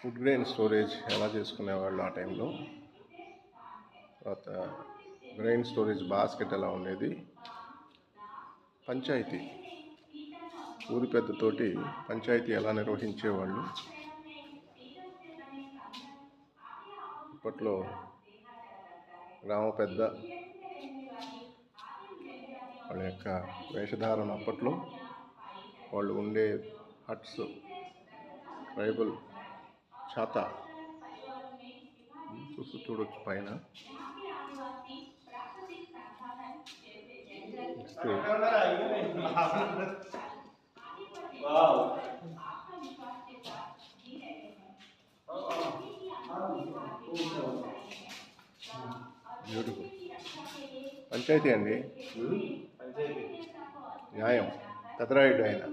Food grain storage ఎలా చేసుకునేవాళ్ళు ఆ టైంలో. తర్వాత గ్రెయిన్ స్టోరేజ్ బాస్కెట్ ఎలా ఉండేది. పంచాయతీ ఊరి పెద్దతోటి పంచాయతీ ఎలా నిర్వహించేవాళ్ళు. ఇప్పట్లో గ్రామ పెద్ద వాళ్ళ యొక్క వేషధారణ అప్పట్లో వాళ్ళు ఉండే హట్స్ ట్రైబల్ ఛాతా చూడొచ్చు పైన. బ్యూటిఫుల్ పంచాయతీ అండి. న్యాయం పెదరాయుడు ఆయన.